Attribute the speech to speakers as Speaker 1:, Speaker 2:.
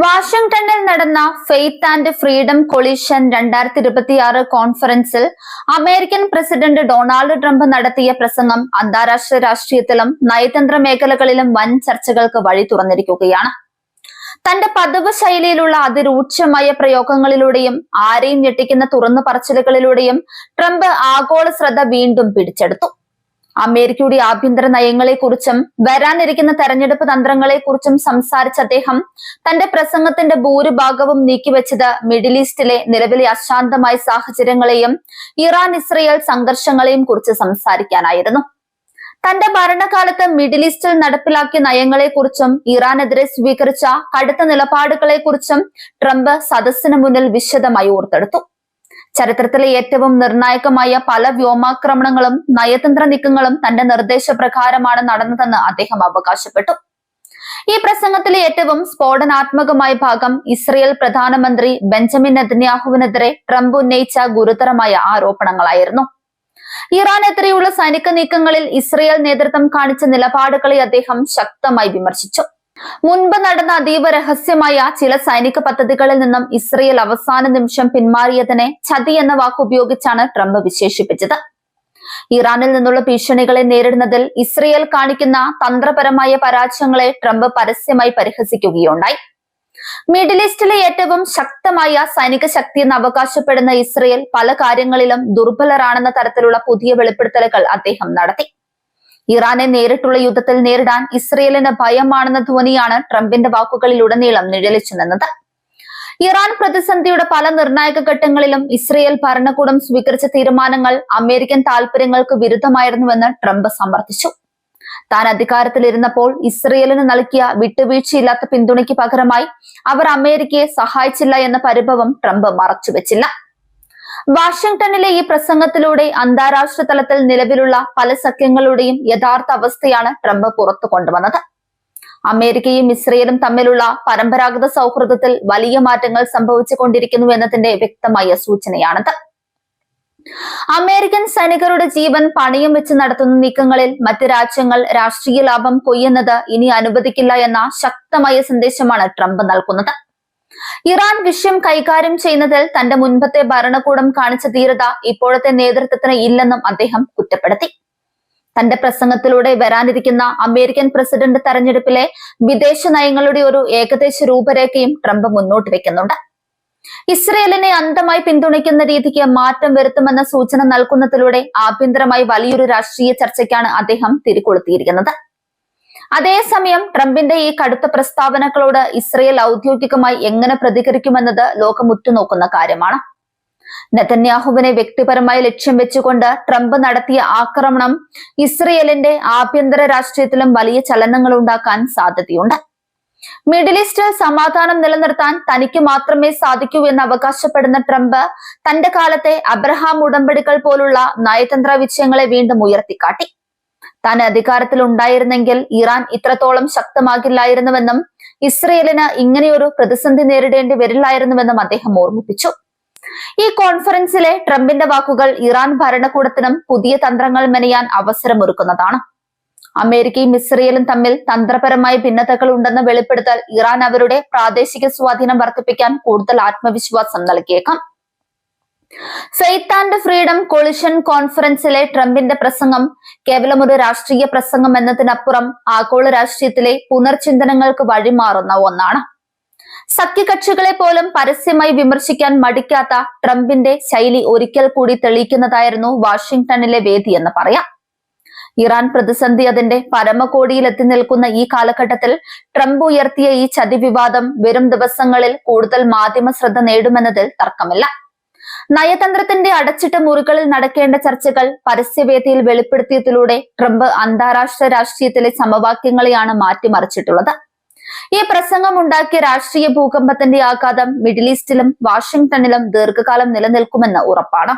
Speaker 1: വാഷിംഗ്ടണിൽ നടന്ന faith and freedom collision 2026 കോൺഫറൻസിൽ അമേരിക്കൻ പ്രസിഡന്റ് ഡൊണാൾഡ് ട്രംപ് നടത്തിയ പ്രസംഗം അന്താരാഷ്ട്ര രാഷ്ട്രീയത്തിലും നയതന്ത്ര മേഖലകളിലും വൻ ചർച്ചകൾക്ക് വഴി തുറന്നിരിക്കുകയാണ്. തന്റെ പതിവ് ശൈലിയിലുള്ള അതിരൂക്ഷമായ പ്രയോഗങ്ങളിലൂടെയും ആരെയും ഞെട്ടിക്കുന്ന തുറന്നു പറച്ചിലുകളിലൂടെയും ട്രംപ് ആഗോള ശ്രദ്ധ വീണ്ടും പിടിച്ചെടുത്തു. അമേരിക്കയുടെ ആഭ്യന്തര നയങ്ങളെക്കുറിച്ചും വരാനിരിക്കുന്ന തെരഞ്ഞെടുപ്പ് തന്ത്രങ്ങളെക്കുറിച്ചും സംസാരിച്ച അദ്ദേഹം തന്റെ പ്രസംഗത്തിന്റെ ഭൂരിഭാഗവും നീക്കിവെച്ചത് മിഡിൽ ഈസ്റ്റിലെ നിലവിലെ അശാന്തമായ സാഹചര്യങ്ങളെയും ഇറാൻ ഇസ്രയേൽ സംഘർഷങ്ങളെയും കുറിച്ച് സംസാരിക്കാനായിരുന്നു. തന്റെ ഭരണകാലത്ത് മിഡിൽ ഈസ്റ്റിൽ നടപ്പിലാക്കിയ നയങ്ങളെക്കുറിച്ചും ഇറാനെതിരെ സ്വീകരിച്ച കടുത്ത നിലപാടുകളെക്കുറിച്ചും ട്രംപ് സദസ്സിന് മുന്നിൽ വിശദമായി ഓർത്തെടുത്തു. ചരിത്രത്തിലെ ഏറ്റവും നിർണായകമായ പല വ്യോമാക്രമണങ്ങളും നയതന്ത്ര നീക്കങ്ങളും തന്റെ നിർദ്ദേശപ്രകാരമാണ് നടന്നതെന്ന് അദ്ദേഹം അവകാശപ്പെട്ടു. ഈ പ്രസംഗത്തിലെ ഏറ്റവും സ്ഫോടനാത്മകമായ ഭാഗം ഇസ്രയേൽ പ്രധാനമന്ത്രി ബെഞ്ചമിൻ നെതന്യാഹുവിനെതിരെ ട്രംപ് ഉന്നയിച്ച ഗുരുതരമായ ആരോപണങ്ങളായിരുന്നു. ഇറാനെതിരെയുള്ള സൈനിക നീക്കങ്ങളിൽ ഇസ്രയേൽ നേതൃത്വം കാണിച്ച നിലപാടുകളെ അദ്ദേഹം ശക്തമായി വിമർശിച്ചു. മുൻപ് നടന്ന അതീവ രഹസ്യമായ ചില സൈനിക പദ്ധതികളിൽ നിന്നും ഇസ്രയേൽ അവസാന നിമിഷം പിന്മാറിയതിനെ ചതി എന്ന വാക്കുപയോഗിച്ചാണ് ട്രംപ് വിശേഷിപ്പിച്ചത്. ഇറാനിൽ നിന്നുള്ള ഭീഷണികളെ നേരിടുന്നതിൽ ഇസ്രയേൽ കാണിക്കുന്ന തന്ത്രപരമായ പരാജയങ്ങളെ ട്രംപ് പരസ്യമായി പരിഹസിക്കുകയുണ്ടായി. മിഡിൽ ഈസ്റ്റിലെ ഏറ്റവും ശക്തമായ സൈനിക ശക്തിയെന്ന് അവകാശപ്പെടുന്ന ഇസ്രയേൽ പല കാര്യങ്ങളിലും ദുർബലരാണെന്ന തരത്തിലുള്ള പുതിയ വെളിപ്പെടുത്തലുകൾ അദ്ദേഹം നടത്തി. ഇറാനെ നേരിട്ടുള്ള യുദ്ധത്തിൽ നേരിടാൻ ഇസ്രയേലിന് ഭയമാണെന്ന ധ്വനിയാണ് ട്രംപിന്റെ വാക്കുകളിലുടനീളം നിഴലിച്ചു നിന്നത്. ഇറാൻ പ്രതിസന്ധിയുടെ പല നിർണായക ഘട്ടങ്ങളിലും ഇസ്രയേൽ ഭരണകൂടം സ്വീകരിച്ച തീരുമാനങ്ങൾ അമേരിക്കൻ താൽപര്യങ്ങൾക്ക് വിരുദ്ധമായിരുന്നുവെന്ന് ട്രംപ് സമർത്ഥിച്ചു. താൻ അധികാരത്തിലിരുന്നപ്പോൾ ഇസ്രയേലിന് നൽകിയ വിട്ടുവീഴ്ചയില്ലാത്ത പിന്തുണയ്ക്ക് പകരമായി അവർ അമേരിക്കയെ സഹായിച്ചില്ല എന്ന പരിഭവം ട്രംപ് മറച്ചുവെച്ചില്ല. വാഷിംഗ്ടണിലെ ഈ പ്രസംഗത്തിലൂടെ അന്താരാഷ്ട്ര തലത്തിൽ നിലവിലുള്ള പല സഖ്യങ്ങളുടെയും യഥാർത്ഥ അവസ്ഥയാണ് ട്രംപ് പുറത്തു കൊണ്ടുവന്നത്. അമേരിക്കയും ഇസ്രയേലും തമ്മിലുള്ള പരമ്പരാഗത സൗഹൃദത്തിൽ വലിയ മാറ്റങ്ങൾ സംഭവിച്ചുകൊണ്ടിരിക്കുന്നു എന്നതിന്റെ വ്യക്തമായ സൂചനയാണിത്. അമേരിക്കൻ സൈനികരുടെ ജീവൻ പണയം വെച്ച് നടത്തുന്ന നീക്കങ്ങളിൽ മറ്റ് രാജ്യങ്ങൾ രാഷ്ട്രീയ ലാഭം കൊയ്യുന്നത് ഇനി അനുവദിക്കില്ല എന്ന ശക്തമായ സന്ദേശമാണ് ട്രംപ് നൽകുന്നത്. ഇറാൻ വിഷയം കൈകാര്യം ചെയ്യുന്നതിൽ തന്റെ മുൻപത്തെ ഭരണകൂടം കാണിച്ച ധീരത ഇപ്പോഴത്തെ നേതൃത്വത്തിന് ഇല്ലെന്നും അദ്ദേഹം കുറ്റപ്പെടുത്തി. തന്റെ പ്രസംഗത്തിലൂടെ വരാനിരിക്കുന്ന അമേരിക്കൻ പ്രസിഡന്റ് തെരഞ്ഞെടുപ്പിലെ വിദേശ നയങ്ങളുടെ ഒരു ഏകദേശ രൂപരേഖയും ട്രംപ് മുന്നോട്ട് വെക്കുന്നുണ്ട്. ഇസ്രയേലിനെ അന്ധമായി പിന്തുണയ്ക്കുന്ന രീതിക്ക് മാറ്റം വരുത്തുമെന്ന സൂചന നൽകുന്നതിലൂടെ ആഭ്യന്തരമായി വലിയൊരു രാഷ്ട്രീയ ചർച്ചയ്ക്കാണ് അദ്ദേഹം തിരികൊളുത്തിയിരിക്കുന്നത്. അതേസമയം ട്രംപിന്റെ ഈ കടുത്ത പ്രസ്താവനകളോട് ഇസ്രയേൽ ഔദ്യോഗികമായി എങ്ങനെ പ്രതികരിക്കുമെന്നത് ലോകം ഉറ്റുനോക്കുന്ന കാര്യമാണ്. നെതന്യാഹുവിനെ വ്യക്തിപരമായി ലക്ഷ്യം വെച്ചുകൊണ്ട് ട്രംപ് നടത്തിയ ആക്രമണം ഇസ്രയേലിന്റെ ആഭ്യന്തര രാഷ്ട്രീയത്തിലും വലിയ ചലനങ്ങൾ ഉണ്ടാക്കാൻ സാധ്യതയുണ്ട്. മിഡിൽ ഈസ്റ്റിൽ സമാധാനം നിലനിർത്താൻ തനിക്ക് മാത്രമേ സാധിക്കൂ എന്ന് അവകാശപ്പെടുന്ന ട്രംപ് തന്റെ കാലത്തെ അബ്രഹാം ഉടമ്പടികൾ പോലുള്ള നയതന്ത്ര വിജയങ്ങളെ വീണ്ടും ഉയർത്തിക്കാട്ടി. താൻ അധികാരത്തിൽ ഉണ്ടായിരുന്നെങ്കിൽ ഇറാൻ ഇത്രത്തോളം ശക്തമാകില്ലായിരുന്നുവെന്നും ഇസ്രയേലിന് ഇങ്ങനെയൊരു പ്രതിസന്ധി നേരിടേണ്ടി വരില്ലായിരുന്നുവെന്നും അദ്ദേഹം ഓർമ്മിപ്പിച്ചു. ഈ കോൺഫറൻസിലെ ട്രംപിന്റെ വാക്കുകൾ ഇറാൻ ഭരണകൂടത്തിനും പുതിയ തന്ത്രങ്ങൾ മെനയാൻ അവസരമൊരുക്കുന്നതാണ്. അമേരിക്കയും ഇസ്രയേലും തമ്മിൽ തന്ത്രപരമായ ഭിന്നതകൾ ഉണ്ടെന്ന് വെളിപ്പെടുത്തൽ ഇറാൻ അവരുടെ പ്രാദേശിക സ്വാധീനം വർദ്ധിപ്പിക്കാൻ കൂടുതൽ ആത്മവിശ്വാസം നൽകിയേക്കാം. ഫെയ്ത്ത് ആൻഡ് ഫ്രീഡം കൊളിഷൻ കോൺഫറൻസിലെ ട്രംപിന്റെ പ്രസംഗം കേവലം ഒരു രാഷ്ട്രീയ പ്രസംഗം എന്നതിനപ്പുറം ആഗോള രാഷ്ട്രീയത്തിലെ പുനർചിന്തനങ്ങൾക്ക് വഴിമാറുന്ന ഒന്നാണ്. സഖ്യകക്ഷികളെ പോലും പരസ്യമായി വിമർശിക്കാൻ മടിക്കാത്ത ട്രംപിന്റെ ശൈലി ഒരിക്കൽ കൂടി തെളിയിക്കുന്നതായിരുന്നു വാഷിംഗ്ടണിലെ വേദി എന്ന് പറയാം. ഇറാൻ പ്രതിസന്ധി അതിന്റെ പരമകോടിയിൽ എത്തി നിൽക്കുന്ന ഈ കാലഘട്ടത്തിൽ ട്രംപ് ഉയർത്തിയ ഈ ചതി വിവാദം വരും ദിവസങ്ങളിൽ കൂടുതൽ മാധ്യമ ശ്രദ്ധ നേടുമെന്നതിൽ തർക്കമില്ല. നയതന്ത്രത്തിന്റെ അടച്ചിട്ട മുറികളിൽ നടക്കേണ്ട ചർച്ചകൾ പരസ്യവേദിയിൽ വെളിപ്പെടുത്തിയതിലൂടെ ട്രംപ് അന്താരാഷ്ട്ര രാഷ്ട്രീയത്തിലെ സമവാക്യങ്ങളെയാണ് മാറ്റിമറിച്ചിട്ടുള്ളത്. ഈ പ്രസംഗം ഉണ്ടാക്കിയ രാഷ്ട്രീയ ഭൂകമ്പത്തിന്റെ ആഘാതം മിഡിൽ ഈസ്റ്റിലും വാഷിംഗ്ടണിലും ദീർഘകാലം നിലനിൽക്കുമെന്ന് ഉറപ്പാണ്.